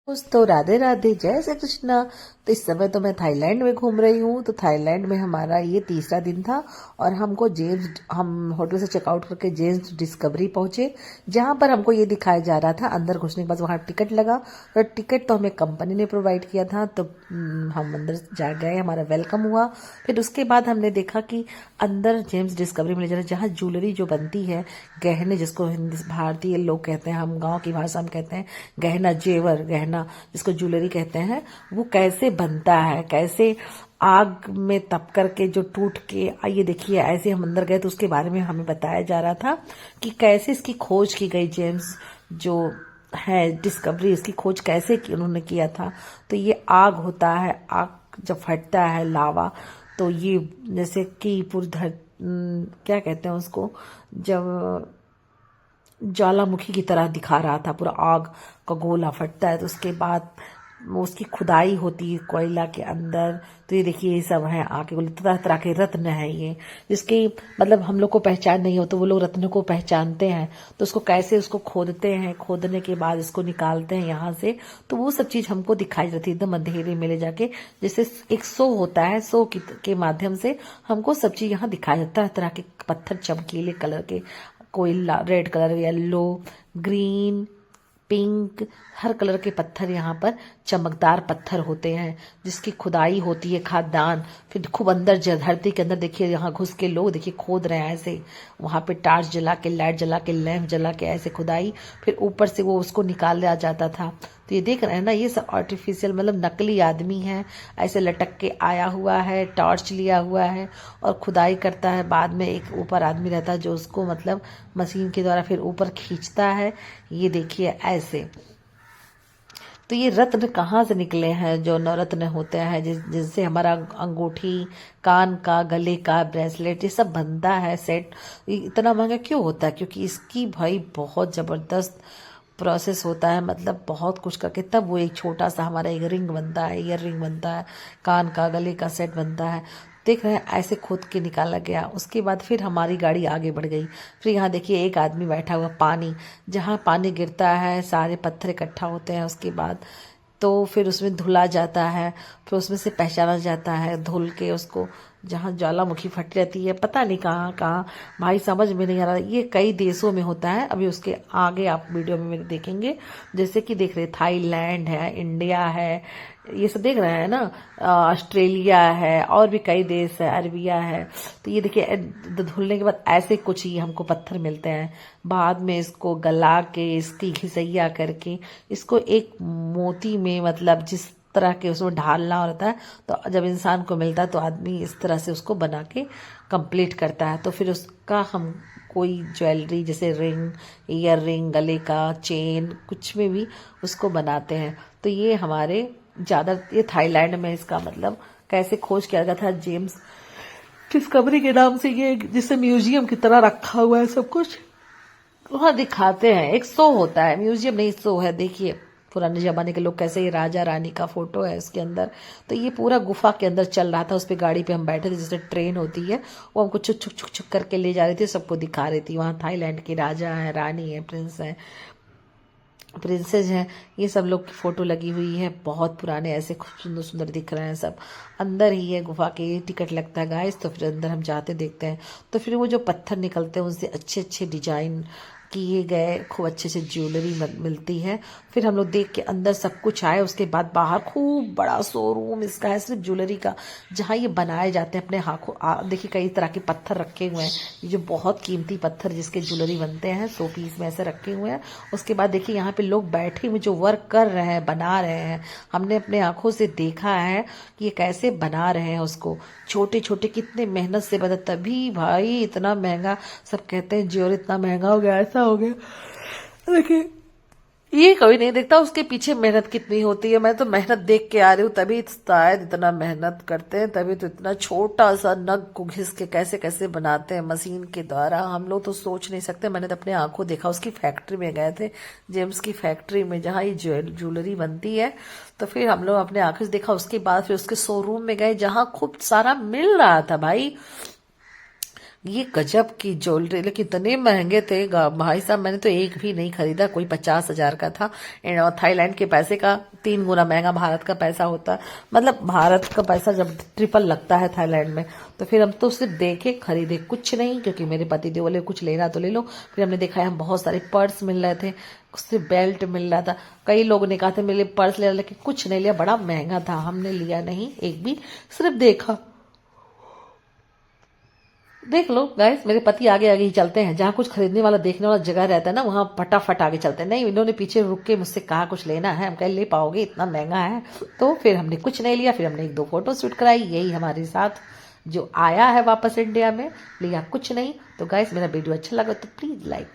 दोस्तों राधे राधे, जय श्री कृष्णा। तो इस समय तो मैं थाईलैंड में घूम रही हूँ। तो थाईलैंड में हमारा ये तीसरा दिन था और हम होटल से चेकआउट करके जेम्स डिस्कवरी पहुंचे, जहाँ पर हमको ये दिखाया जा रहा था अंदर घुसने के बाद वहाँ टिकट लगा। तो टिकट तो हमें कंपनी ने प्रोवाइड किया था, तो हम अंदर जा गए, हमारा वेलकम हुआ। फिर उसके बाद हमने देखा कि अंदर जेम्स डिस्कवरी में ले जा रहा है, जहाँ ज्वेलरी जो बनती है, गहने जिसको हिंदी भारतीय लोग कहते हैं, हम गाँव की भाषा में कहते हैं गहना, जेवर गहना जिसको ज्वेलरी कहते हैं, वो कैसे बनता है, कैसे आग में तप करके जो टूट के ये देखिए ऐसे हम अंदर गए तो उसके बारे में हमें बताया जा रहा था कि कैसे इसकी खोज की गई। जेम्स जो है डिस्कवरी, इसकी खोज कैसे की उन्होंने किया था। तो ये आग होता है, आग जब फटता है लावा, तो ये जैसे कि क्या कहते हैं उसको, जब ज्वालामुखी की तरह दिखा रहा था, पूरा आग का गोला फटता है। तो उसके बाद उसकी खुदाई होती है कोयला के अंदर। तो ये देखिए ये सब है आग के गोले, तरह तरह के रत्न है ये, जिसकी मतलब हम लोग को पहचान नहीं हो तो वो लोग रत्न को पहचानते हैं। तो उसको कैसे उसको खोदते हैं, खोदने के बाद इसको निकालते हैं यहाँ से। तो वो सब चीज हमको दिखाई जाती है एकदम अंधेरे में ले जाके, जैसे एक शो होता है, शो के माध्यम से हमको सब चीज यहाँ दिखाया जाता है। तरह तरह के पत्थर चमकीले कलर के, कोई red colour, yellow, green, pink, हर कलर के पत्थर यहाँ पर चमकदार पत्थर होते हैं, जिसकी खुदाई होती है, खादान। फिर खूब अंदर धरती के अंदर देखिए यहाँ घुस के लोग देखिए खोद रहे हैं ऐसे, वहां पे टार्च जला के, लाइट जला के, लैंप जला के ऐसे खुदाई, फिर ऊपर से वो उसको निकाला जाता था। तो ये देख रहे हैं ना, ये सब आर्टिफिशियल मतलब नकली आदमी है, ऐसे लटक के आया हुआ है, टॉर्च लिया हुआ है और खुदाई करता है। बाद में एक ऊपर आदमी रहता है जो उसको मतलब मशीन के द्वारा फिर ऊपर खींचता है। ये देखिए ऐसे। तो ये रत्न कहाँ से निकले हैं? जो नवरत्न होते हैं जिनसे हमारा अंगूठी, कान का, गले का ब्रेसलेट, ये सब बनता है सेट। इतना महंगा क्यों होता है? क्योंकि इसकी भाई बहुत जबरदस्त प्रोसेस होता है, मतलब बहुत कुछ करके तब वो एक छोटा सा हमारा एक रिंग बनता है, ईयर रिंग बनता है, कान का, गले का सेट बनता है। देख रहे हैं ऐसे खोद के निकाला गया। उसके बाद फिर हमारी गाड़ी आगे बढ़ गई। फिर यहाँ देखिए एक आदमी बैठा हुआ, पानी, जहाँ पानी गिरता है सारे पत्थर इकट्ठा होते हैं, उसके बाद तो फिर उसमें धुला जाता है, फिर उसमें से पहचाना जाता है, धुल के उसको जहाँ ज्वालामुखी फट रहती है, पता नहीं कहाँ कहाँ, भाई समझ में नहीं आ रहा। ये कई देशों में होता है, अभी उसके आगे आप वीडियो में मेरे देखेंगे। जैसे कि देख रहे थाईलैंड है, इंडिया है, ये सब देख रहे हैं ना, ऑस्ट्रेलिया है, और भी कई देश है, अरबिया है। तो ये देखिए धुलने के बाद ऐसे कुछ ही हमको पत्थर मिलते हैं। बाद में इसको गला के, इसकी घिसैया करके, इसको एक मोती में मतलब जिस तरह के उसमें ढालना होता है, तो जब इंसान को मिलता है तो आदमी इस तरह से उसको बना के कंप्लीट करता है। तो फिर उसका हम कोई ज्वेलरी जैसे रिंग, ईयर रिंग, गले का चेन, कुछ में भी उसको बनाते हैं। तो ये हमारे ये थाईलैंड में इसका मतलब कैसे खोज किया गया था, जेम्स डिस्कवरी के नाम से, ये जिसे म्यूजियम की तरह रखा हुआ है सब कुछ वहाँ दिखाते हैं। एक शो होता है, म्यूजियम नहीं शो है। देखिए पुराने जमाने के लोग कैसे, ये राजा रानी का फोटो है उसके अंदर। तो ये पूरा गुफा के अंदर चल रहा था, उस पर गाड़ी पे हम बैठे थे, जैसे ट्रेन होती है, वो हमको छुक छुक छुक छुक करके ले जा रही थी, सबको दिखा रही थी। वहाँ थाईलैंड के राजा है, रानी है, प्रिंस है, प्रिंसेस हैं, ये सब लोग की फोटो लगी हुई है। बहुत पुराने ऐसे खूब सुंदर सुंदर दिख रहे हैं सब। अंदर ही है गुफा के, टिकट लगता है गाइस। तो फिर अंदर हम जाते देखते हैं। तो फिर वो जो पत्थर निकलते हैं उनसे अच्छे अच्छे डिजाइन किए गए खूब अच्छे से ज्वेलरी मिलती है। फिर हम लोग देख के अंदर सब कुछ आए। उसके बाद बाहर खूब बड़ा शोरूम इसका है सिर्फ ज्वेलरी का, जहाँ ये बनाए जाते हैं अपने हाथों। देखिए कई तरह के पत्थर रखे हुए हैं, ये जो बहुत कीमती पत्थर जिसके ज्वेलरी बनते हैं, 100 पीस में ऐसे रखे हुए हैं। उसके बाद देखिए यहाँ पे लोग बैठे हुए जो वर्क कर रहे हैं, बना रहे हैं। हमने अपने आंखों से देखा है कि ये कैसे बना रहे हैं उसको, छोटे छोटे कितने मेहनत से बना, तभी भाई इतना महंगा। सब कहते हैं ज्वेलरी इतना महंगा हो गया, ऐसा हो गया। देखिए ये कोई नहीं देखता उसके पीछे मेहनत कितनी होती है। मैं तो मेहनत देख के आ रही हूँ, तभी शायद इतना मेहनत करते हैं, तभी तो इतना छोटा सा नग को घिस के कैसे कैसे बनाते हैं मशीन के द्वारा। हम लोग तो सोच नहीं सकते। मैंने तो अपने आंखों देखा, उसकी फैक्ट्री में गए थे, जेम्स की फैक्ट्री में जहाँ ये ज्वेलरी बनती है। तो फिर हम लोग अपने आंखों से देखा। उसके बाद फिर उसके शोरूम में गए जहाँ खूब सारा मिल रहा था भाई, ये गजब की ज्वेलरी, लेकिन इतने महंगे थे भाई साहब, मैंने तो एक भी नहीं खरीदा। कोई 50,000 का था। थाईलैंड के पैसे का 3 गुना महंगा भारत का पैसा होता है। मतलब भारत का पैसा जब ट्रिपल लगता है थाईलैंड में, तो फिर हम तो सिर्फ देखे, खरीदे कुछ नहीं, क्योंकि मेरे पति देव बोले कुछ लेना तो ले लो। फिर हमने देखा है बहुत सारे पर्स मिल रहे थे, सिर्फ बेल्ट मिल रहा था। कई लोगों ने कहा था मेरे लिए पर्स ले, लेकिन कुछ नहीं लिया, बड़ा महंगा था, हमने लिया नहीं एक भी, सिर्फ देखा। देख लो गाइस, मेरे पति आगे आगे ही चलते हैं, जहां कुछ खरीदने वाला देखने वाला जगह रहता है ना, वहां फटाफट आगे चलते हैं। नहीं, इन्होंने पीछे रुक के मुझसे कहा कुछ लेना है, हम कह ले पाओगे, इतना महंगा है। तो फिर हमने कुछ नहीं लिया, फिर हमने एक दो फोटो शूट कराई, यही हमारे साथ जो आया है वापस इंडिया में, लिया कुछ नहीं। तो गाइस, मेरा वीडियो अच्छा लगा तो प्लीज लाइक